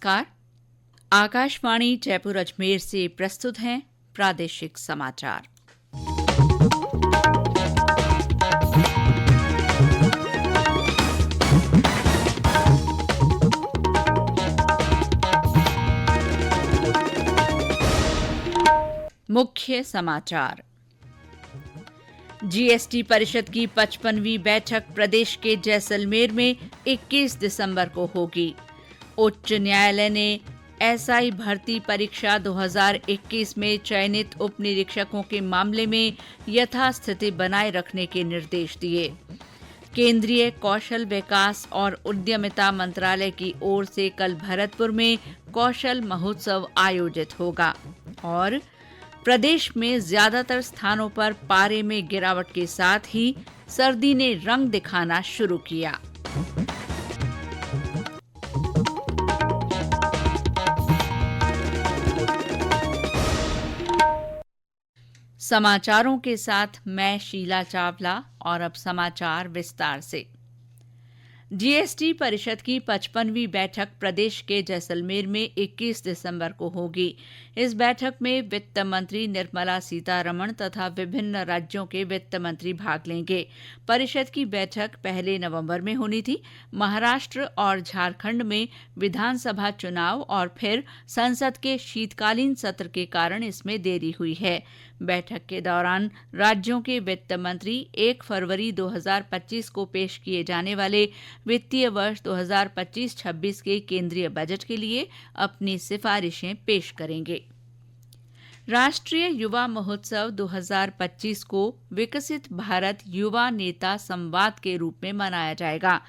नमस्कार। आकाशवाणी जयपुर अजमेर से प्रस्तुत हैं प्रादेशिक समाचार। मुख्य समाचार। जीएसटी परिषद की 55वीं बैठक प्रदेश के जैसलमेर में 21 दिसंबर को होगी। उच्च न्यायालय ने एसआई भर्ती परीक्षा 2021 में चयनित उप निरीक्षकों के मामले में यथास्थिति बनाए रखने के निर्देश दिए। केंद्रीय कौशल विकास और उद्यमिता मंत्रालय की ओर से कल भरतपुर में कौशल महोत्सव आयोजित होगा। और प्रदेश में ज्यादातर स्थानों पर पारे में गिरावट के साथ ही सर्दी ने रंग दिखाना शुरू किया। समाचारों के साथ मैं शीला चावला और अब समाचार विस्तार से। जीएसटी परिषद की 55वीं बैठक प्रदेश के जैसलमेर में 21 दिसंबर को होगी। इस बैठक में वित्त मंत्री निर्मला सीतारमण तथा विभिन्न राज्यों के वित्त मंत्री भाग लेंगे। परिषद की बैठक पहले नवंबर में होनी थी। महाराष्ट्र और झारखंड में विधानसभा चुनाव और फिर संसद के शीतकालीन सत्र के कारण इसमें देरी हुई है। बैठक के दौरान राज्यों के वित्त मंत्री 1 फरवरी 2025 को पेश किए जाने वाले वित्तीय वर्ष 2025-26 के केंद्रीय बजट के लिए अपनी सिफारिशें पेश करेंगे। राष्ट्रीय युवा महोत्सव 2025 को विकसित भारत युवा नेता संवाद के रूप में मनाया जाएगा।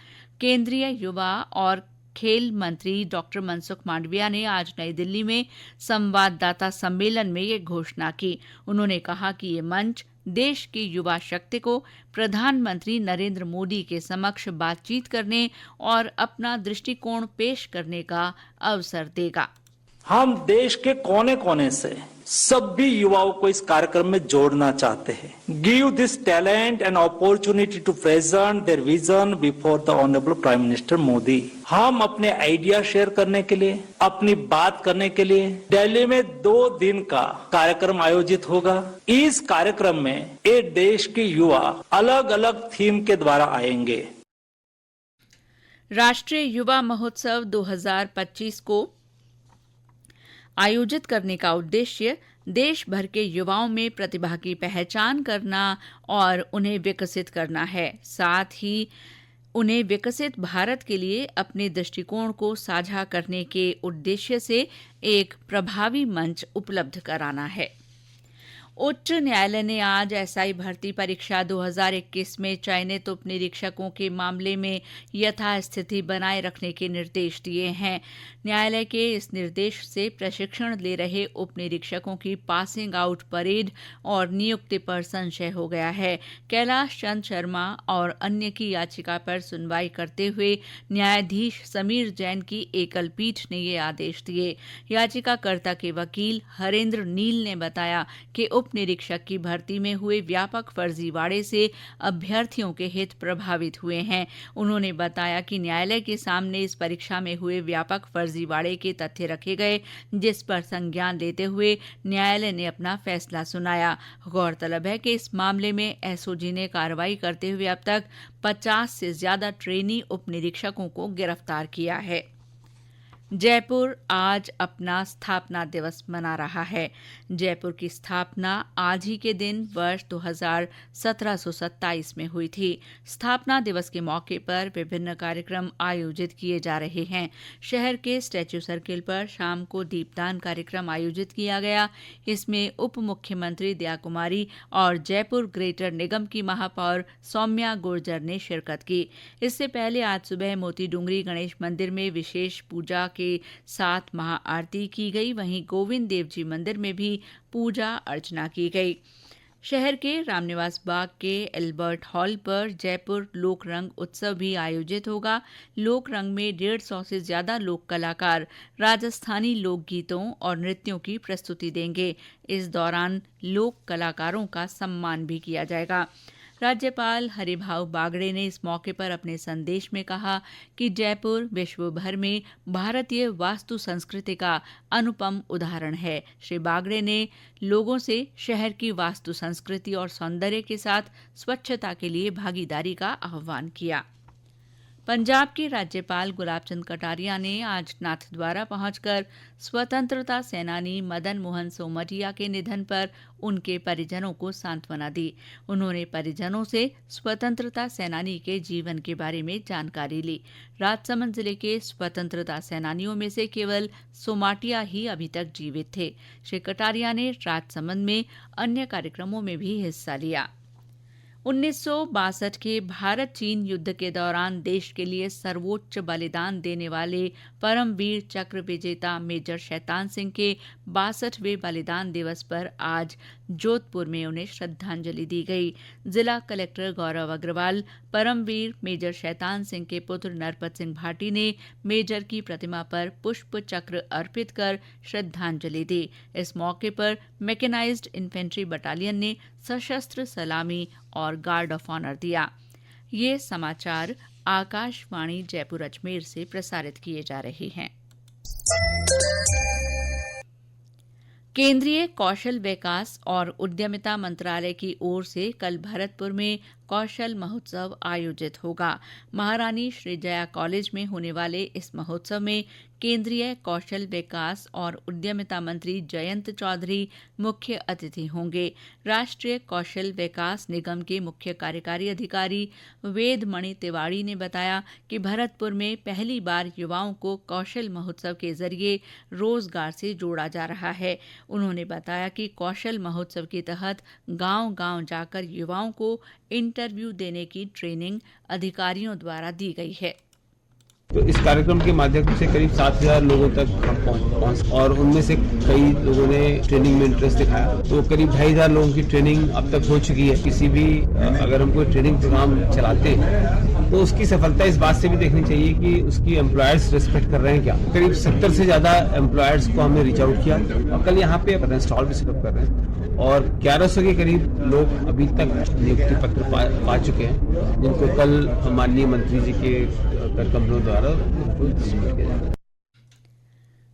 केंद्रीय युवा और खेल मंत्री डॉक्टर मनसुख मांडविया ने आज नई दिल्ली में संवाददाता सम्मेलन में ये घोषणा की। उन्होंने कहा कि ये मंच देश की युवा शक्ति को प्रधानमंत्री नरेंद्र मोदी के समक्ष बातचीत करने और अपना दृष्टिकोण पेश करने का अवसर देगा। हम देश के कोने कोने से सभी युवाओं को इस कार्यक्रम में जोड़ना चाहते हैं। Give this talent and opportunity to present their vision before the honourable prime minister Modi. हम अपने आइडिया शेयर करने के लिए, अपनी बात करने के लिए दिल्ली में 2 दिन का कार्यक्रम आयोजित होगा। इस कार्यक्रम में ये देश के युवा अलग अलग थीम के द्वारा आएंगे। राष्ट्रीय युवा महोत्सव 2025 को आयोजित करने का उद्देश्य देश भर के युवाओं में प्रतिभा की पहचान करना और उन्हें विकसित करना है। साथ ही उन्हें विकसित भारत के लिए अपने दृष्टिकोण को साझा करने के उद्देश्य से एक प्रभावी मंच उपलब्ध कराना है। उच्च न्यायालय ने आज एसआई भर्ती परीक्षा 2021 में चयनित उप निरीक्षकों के मामले में यथास्थिति बनाए रखने के निर्देश दिए हैं। न्यायालय के इस निर्देश से प्रशिक्षण ले रहे उप निरीक्षकों की पासिंग आउट परेड और नियुक्ति पर संशय हो गया है। कैलाश चंद शर्मा और अन्य की याचिका पर सुनवाई करते हुए न्यायाधीश समीर जैन की एकल पीठ ने ये आदेश दिए। याचिकाकर्ता के वकील हरेंद्र नील ने बताया कि उप निरीक्षक की भर्ती में हुए व्यापक फर्जीवाड़े से अभ्यर्थियों के हित प्रभावित हुए हैं। उन्होंने बताया कि न्यायालय के सामने इस परीक्षा में हुए व्यापक फर्जीवाड़े के तथ्य रखे गए, जिस पर संज्ञान लेते हुए न्यायालय ने अपना फैसला सुनाया। गौरतलब है कि इस मामले में एसओजी ने कार्रवाई करते हुए अब तक 50 से ज्यादा ट्रेनी उप निरीक्षकों को गिरफ्तार किया है। जयपुर आज अपना स्थापना दिवस मना रहा है। जयपुर की स्थापना आज ही के दिन वर्ष 1727 में हुई थी। स्थापना दिवस के मौके पर विभिन्न कार्यक्रम आयोजित किए जा रहे हैं। शहर के स्टैच्यू सर्किल पर शाम को दीपदान कार्यक्रम आयोजित किया गया। इसमें उप मुख्यमंत्री दया कुमारी और जयपुर ग्रेटर निगम की महापौर सौम्या गुर्जर ने शिरकत की। इससे पहले आज सुबह मोती डूंगरी गणेश मंदिर में विशेष पूजा के साथ महाआरती की गई। वहीं गोविंद देव जी मंदिर में भी पूजा अर्चना की गई। शहर के रामनिवास बाग के एल्बर्ट हॉल पर जयपुर लोक रंग उत्सव भी आयोजित होगा। लोक रंग में 150 से ज्यादा लोक कलाकार राजस्थानी लोकगीतों और नृत्यों की प्रस्तुति देंगे। इस दौरान लोक कलाकारों का सम्मान भी किया जाएगा। राज्यपाल हरिभाऊ बागड़े ने इस मौके पर अपने संदेश में कहा कि जयपुर विश्व भर में भारतीय वास्तु संस्कृति का अनुपम उदाहरण है। श्री बागड़े ने लोगों से शहर की वास्तु संस्कृति और सौंदर्य के साथ स्वच्छता के लिए भागीदारी का आह्वान किया। पंजाब के राज्यपाल गुलाब चंद कटारिया ने आज नाथद्वारा पहुंचकर स्वतंत्रता सेनानी मदन मोहन सोमरिया के निधन पर उनके परिजनों को सांत्वना दी। उन्होंने परिजनों से स्वतंत्रता सेनानी के जीवन के बारे में जानकारी ली। राजसमंद जिले के स्वतंत्रता सेनानियों में से केवल सोमाटिया ही अभी तक जीवित थे। श्री कटारिया ने राजसमंद में अन्य कार्यक्रमों में भी हिस्सा लिया। 1962 के भारत चीन युद्ध के दौरान देश के लिए सर्वोच्च बलिदान देने वाले परमवीर चक्र विजेता मेजर शैतान सिंह के 62वें बलिदान दिवस पर आज जोधपुर में उन्हें श्रद्धांजलि दी गई। जिला कलेक्टर गौरव अग्रवाल, परमवीर मेजर शैतान सिंह के पुत्र नरपत सिंह भाटी ने मेजर की प्रतिमा पर पुष्प चक्र अर्पित कर श्रद्धांजलि दी। इस मौके पर मैकेनाइज्ड इन्फेंट्री बटालियन ने सशस्त्र सलामी और गार्ड ऑफ ऑनर दिया। ये समाचार आकाशवाणी जयपुर अजमेर से प्रसारित किए जा रहे हैं। केंद्रीय कौशल विकास और उद्यमिता मंत्रालय की ओर से कल भरतपुर में कौशल महोत्सव आयोजित होगा। महारानी श्रीजया कॉलेज में होने वाले इस महोत्सव में केंद्रीय कौशल विकास और उद्यमिता मंत्री जयंत चौधरी मुख्य अतिथि होंगे। राष्ट्रीय कौशल विकास निगम के मुख्य कार्यकारी अधिकारी वेदमणि तिवाड़ी ने बताया कि भरतपुर में पहली बार युवाओं को कौशल महोत्सव के जरिए रोजगार से जोड़ा जा रहा है। उन्होंने बताया कि कौशल महोत्सव के तहत गांव-गांव जाकर युवाओं को इंटरव्यू देने की ट्रेनिंग अधिकारियों द्वारा दी गई है। तो इस कार्यक्रम के माध्यम से करीब 7,000 लोगों तक हम पहुंच और उनमें से कई लोगों ने ट्रेनिंग में इंटरेस्ट दिखाया। तो करीब 2,500 लोगों की ट्रेनिंग अब तक हो चुकी है। किसी भी अगर हम कोई ट्रेनिंग प्रोग्राम चलाते हैं तो उसकी सफलता इस बात से भी देखनी चाहिए कि उसकी एम्प्लॉयर्स रिस्पेक्ट कर रहे हैं क्या। करीब 70 से ज्यादा एम्प्लॉयर्स को हमने रीच आउट किया और कल यहाँ पे स्टॉल भी सेटअप कर रहे हैं और 1100 के करीब लोग अभी तक नियुक्ति पत्र पा चुके हैं, जिनको कल माननीय मंत्री जी के कर कंपनियों द्वारा सबमिट किया जाएगा।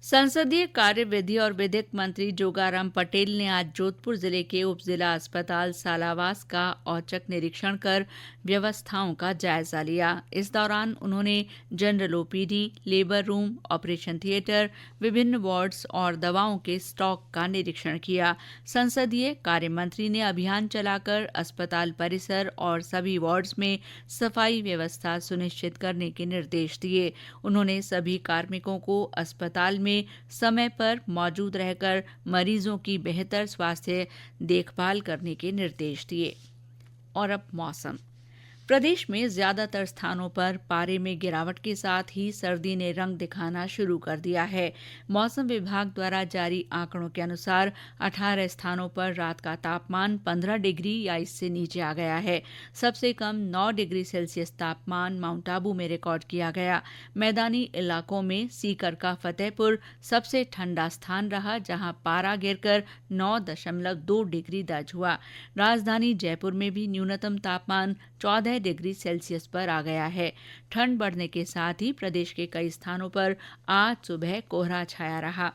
संसदीय कार्य विधि और विधिक मंत्री जोगाराम पटेल ने आज जोधपुर जिले के उप जिला अस्पताल सालावास का औचक निरीक्षण कर व्यवस्थाओं का जायजा लिया। इस दौरान उन्होंने general OPD, labour room, operation theatre, विभिन्न वार्ड्स और दवाओं के स्टॉक का निरीक्षण किया। संसदीय कार्य मंत्री ने अभियान चलाकर अस्पताल परिसर और सभी वार्ड्स में सफाई व्यवस्था सुनिश्चित करने के निर्देश दिए। उन्होंने सभी कार्मिकों को अस्पताल में समय पर मौजूद रहकर मरीजों की बेहतर स्वास्थ्य देखभाल करने के निर्देश दिए। और अब मौसम। प्रदेश में ज्यादातर स्थानों पर पारे में गिरावट के साथ ही सर्दी ने रंग दिखाना शुरू कर दिया है। मौसम विभाग द्वारा जारी आंकड़ों के अनुसार 18 स्थानों पर रात का तापमान 15 डिग्री या इससे नीचे आ गया है। सबसे कम 9 डिग्री सेल्सियस तापमान माउंट आबू में रिकॉर्ड किया गया। मैदानी इलाकों में सीकर का फतेहपुर सबसे ठंडा स्थान रहा, जहां पारा गिरकर 9.2 डिग्री दर्ज हुआ। राजधानी जयपुर में भी न्यूनतम तापमान 14 डिग्री सेल्सियस पर आ गया है। ठंड बढ़ने के साथ ही प्रदेश के कई स्थानों पर आज सुबह कोहरा छाया रहा।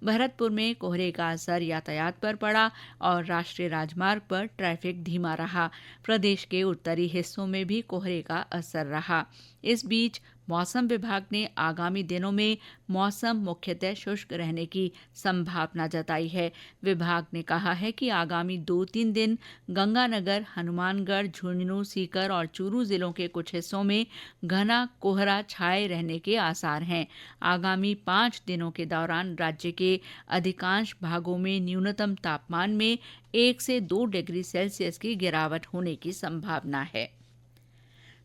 भरतपुर में कोहरे का असर यातायात पर पड़ा और राष्ट्रीय राजमार्ग पर ट्रैफिक धीमा रहा। प्रदेश के उत्तरी हिस्सों में भी कोहरे का असर रहा। इस बीच मौसम विभाग ने आगामी दिनों में मौसम मुख्यतः शुष्क रहने की संभावना जताई है। विभाग ने कहा है कि आगामी 2-3 दिन गंगानगर, हनुमानगढ़, झुंझुनू, सीकर और चूरू जिलों के कुछ हिस्सों में घना कोहरा छाए रहने के आसार हैं। आगामी 5 दिनों के दौरान राज्य के अधिकांश भागों में न्यूनतम तापमान में 1 से 2 डिग्री सेल्सियस की गिरावट होने की संभावना है।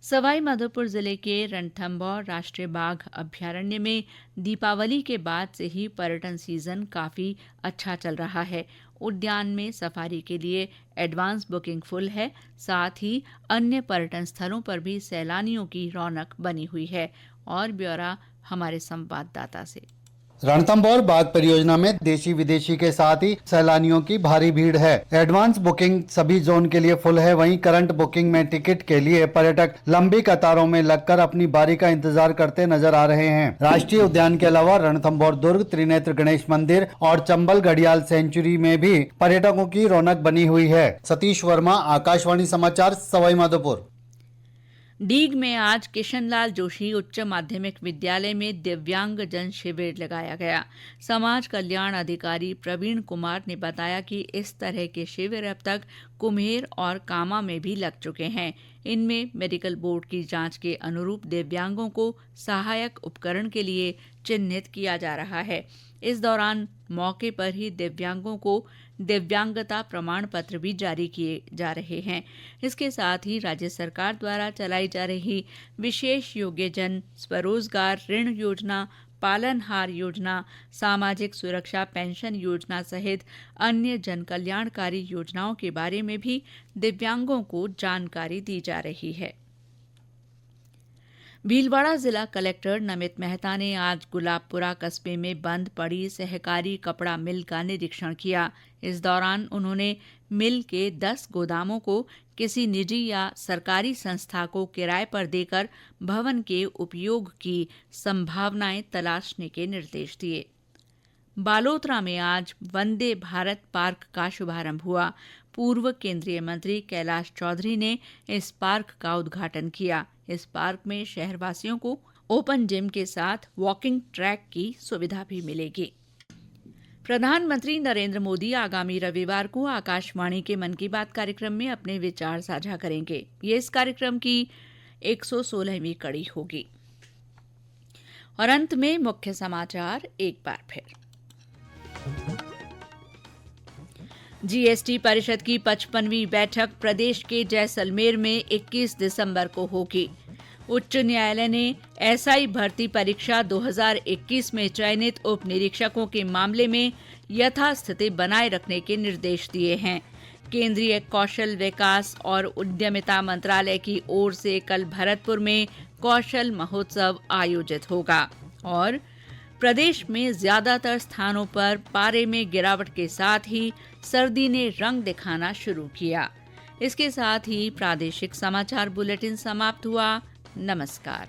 सवाई माधोपुर जिले के रणथंभौर राष्ट्रीय बाघ अभ्यारण्य में दीपावली के बाद से ही पर्यटन सीजन काफी अच्छा चल रहा है। उद्यान में सफारी के लिए एडवांस बुकिंग फुल है। साथ ही अन्य पर्यटन स्थलों पर भी सैलानियों की रौनक बनी हुई है। और ब्यौरा हमारे संवाददाता से। रणथंभौर बाग परियोजना में देशी विदेशी के साथ ही सैलानियों की भारी भीड़ है। एडवांस बुकिंग सभी जोन के लिए फुल है। वहीं करंट बुकिंग में टिकट के लिए पर्यटक लंबी कतारों में लगकर अपनी बारी का इंतजार करते नजर आ रहे हैं। राष्ट्रीय उद्यान के अलावा रणथंभौर दुर्ग, त्रिनेत्र गणेश मंदिर और चंबल घड़ियाल सेंचुरी में भी पर्यटकों की रौनक बनी हुई है। सतीश वर्मा, आकाशवाणी समाचार, सवाई माधोपुर। डीग में आज किशनलाल जोशी उच्च माध्यमिक विद्यालय में दिव्यांग जन शिविर लगाया गया। समाज कल्याण अधिकारी प्रवीण कुमार ने बताया कि इस तरह के शिविर अब तक कुम्हेर और कामा में भी लग चुके हैं। इनमें मेडिकल बोर्ड की जांच के अनुरूप दिव्यांगों को सहायक उपकरण के लिए चिन्हित किया जा रहा है। इस दौरान मौके पर ही दिव्यांगों को दिव्यांगता प्रमाण पत्र भी जारी किए जा रहे हैं। इसके साथ ही राज्य सरकार द्वारा चलाई जा रही विशेष योग्यजन स्वरोजगार ऋण योजना, पालनहार योजना, सामाजिक सुरक्षा पेंशन योजना सहित अन्य जन कल्याणकारी योजनाओं के बारे में भी दिव्यांगों को जानकारी दी जा रही है। भीलवाड़ा जिला कलेक्टर नमित मेहता ने आज गुलाबपुरा कस्बे में बंद पड़ी सहकारी कपड़ा मिल का निरीक्षण किया। इस दौरान उन्होंने मिल के 10 गोदामों को किसी निजी या सरकारी संस्था को किराए पर देकर भवन के उपयोग की संभावनाएं तलाशने के निर्देश दिए। बालोतरा में आज वंदे भारत पार्क का शुभारंभ हुआ। पूर्व केंद्रीय मंत्री कैलाश चौधरी ने इस पार्क का उद्घाटन किया। इस पार्क में शहरवासियों को ओपन जिम के साथ वॉकिंग ट्रैक की सुविधा भी मिलेगी। प्रधानमंत्री नरेंद्र मोदी आगामी रविवार को आकाशवाणी के मन की बात कार्यक्रम में अपने विचार साझा करेंगे। ये इस कार्यक्रम की 116वीं कड़ी होगी। और अंत में मुख्य समाचार एक बार फिर। जीएसटी परिषद की 55वीं बैठक प्रदेश के जैसलमेर में 21 दिसंबर को होगी। उच्च न्यायालय ने एसआई भर्ती परीक्षा 2021 में चयनित उप निरीक्षकों के मामले में यथास्थिति बनाए रखने के निर्देश दिए हैं। केंद्रीय कौशल विकास और उद्यमिता मंत्रालय की ओर से कल भरतपुर में कौशल महोत्सव आयोजित होगा। और प्रदेश में ज्यादातर स्थानों पर पारे में गिरावट के साथ ही सर्दी ने रंग दिखाना शुरू किया। इसके साथ ही प्रादेशिक समाचार बुलेटिन समाप्त हुआ। नमस्कार।